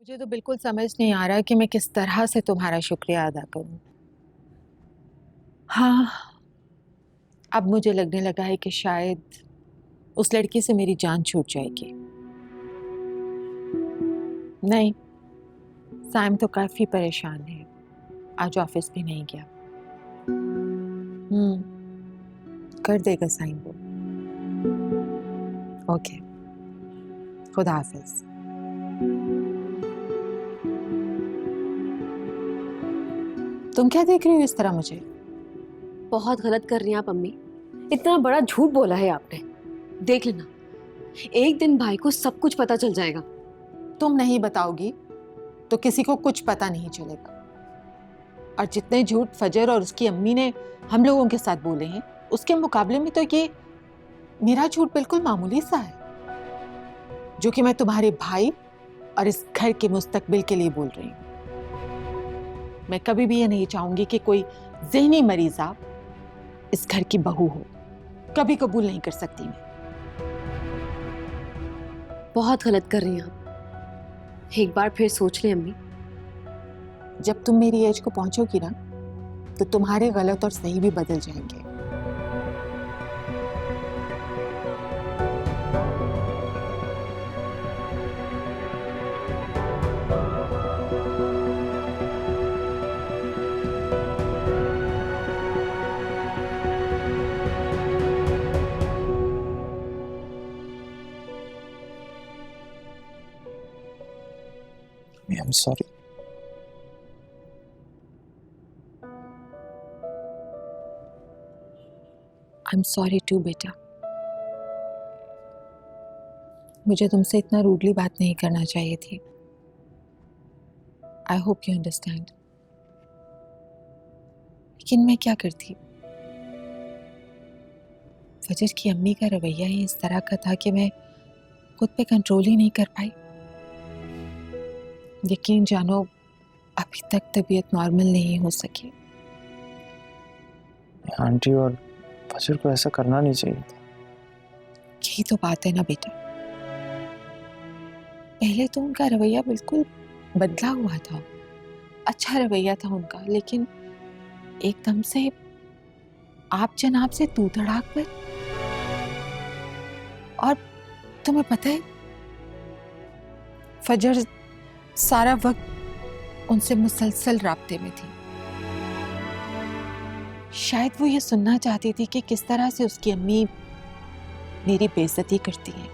मुझे तो बिल्कुल समझ नहीं आ रहा कि मैं किस तरह से तुम्हारा शुक्रिया अदा करूं। हाँ, अब मुझे लगने लगा है कि शायद उस लड़की से मेरी जान छूट जाएगी। नहीं, सैम तो काफी परेशान है, आज ऑफिस भी नहीं गया। कर देगा साइन वो। ओके, खुदा हाफिज। तुम क्या देख रही हो इस तरह मुझे? बहुत गलत कर रही हैं आप अम्मी। इतना बड़ा झूठ बोला है आपने। देख लेना, एक दिन भाई को सब कुछ पता चल जाएगा। तुम नहीं बताओगी तो किसी को कुछ पता नहीं चलेगा। और जितने झूठ फजर और उसकी अम्मी ने हम लोगों के साथ बोले हैं, उसके मुकाबले में तो ये मेरा झूठ बिल्कुल मामूली सा है, जो कि मैं तुम्हारे भाई और इस घर के मुस्तकबिल के लिए बोल रही हूँ। मैं कभी भी ये नहीं चाहूंगी कि कोई ज़हनी मरीजा इस घर की बहू हो। कभी कबूल नहीं कर सकती मैं। बहुत गलत कर रही हैं आप। एक बार फिर सोच लें अम्मी। जब तुम मेरी एज को पहुंचोगी ना, तो तुम्हारे गलत और सही भी बदल जाएंगे। I'm sorry. I'm sorry too, बेटा। मुझे तुमसे इतना रूडली बात नहीं करना चाहिए थी। I hope you understand। लेकिन मैं क्या करती? फजर की अम्मी का रवैया ही इस तरह का था कि मैं खुद पे कंट्रोल ही नहीं कर पाई। यकीन जानो, अभी तक तबीयत नॉर्मल नहीं हो सकी। आंटी और फजर को ऐसा करना नहीं चाहिए था। यही तो बात है ना बेटा। पहले तो उनका रवैया बिल्कुल बदला हुआ था, अच्छा रवैया था उनका, लेकिन एकदम से आप जनाब से तू तड़ाक पर। और तुम्हें पता है, फजर सारा वक्त उनसे मुसलसल राब्ते में थी। शायद वो ये सुनना चाहती थी कि किस तरह से उसकी अम्मी मेरी बेइज्जती करती है।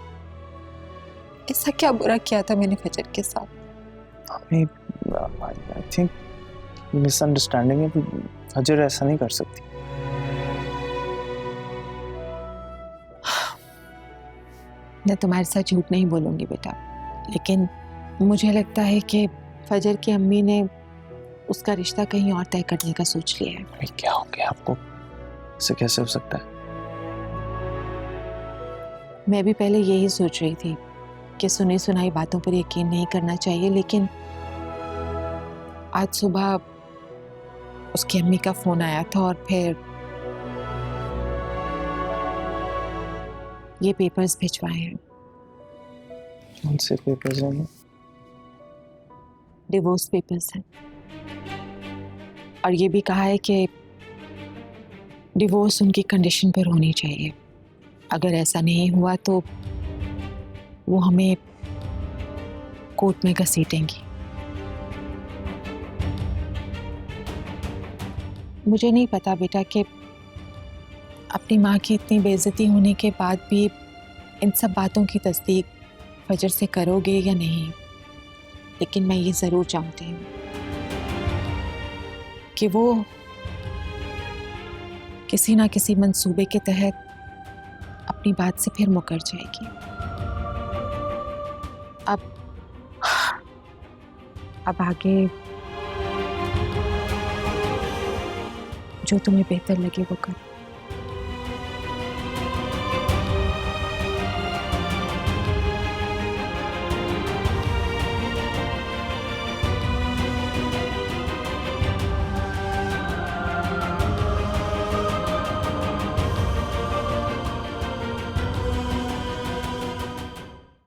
ऐसा क्या बुरा किया था मैंने फजर के साथ? आई थिंक मिसअंडरस्टैंडिंग है। फजर ऐसा नहीं कर सकती। मैं तुम्हारे साथ झूठ नहीं बोलूंगी बेटा, लेकिन मुझे लगता है कि फजर की अम्मी ने उसका रिश्ता कहीं और तय करने का सोच लिया है। अरे क्या हो गया आपको? ऐसे कैसे हो सकता है? मैं भी पहले यही सोच रही थी कि सुनी सुनाई बातों पर यकीन नहीं करना चाहिए, लेकिन आज सुबह उसकी अम्मी का फोन आया था और फिर ये पेपर्स भिजवाए हैं। कौन से पेपर्स हैं? डिवोर्स पेपर्स हैं। और ये भी कहा है कि डिवोर्स उनकी कंडीशन पर होनी चाहिए। अगर ऐसा नहीं हुआ तो वो हमें कोर्ट में घसीटेंगी। मुझे नहीं पता बेटा कि अपनी माँ की इतनी बेइज्जती होने के बाद भी इन सब बातों की तस्दीक फजर से करोगे या नहीं, लेकिन मैं ये ज़रूर जानती हूँ कि वो किसी ना किसी मंसूबे के तहत अपनी बात से फिर मुकर जाएगी। अब आगे जो तुम्हें बेहतर लगे वो करो।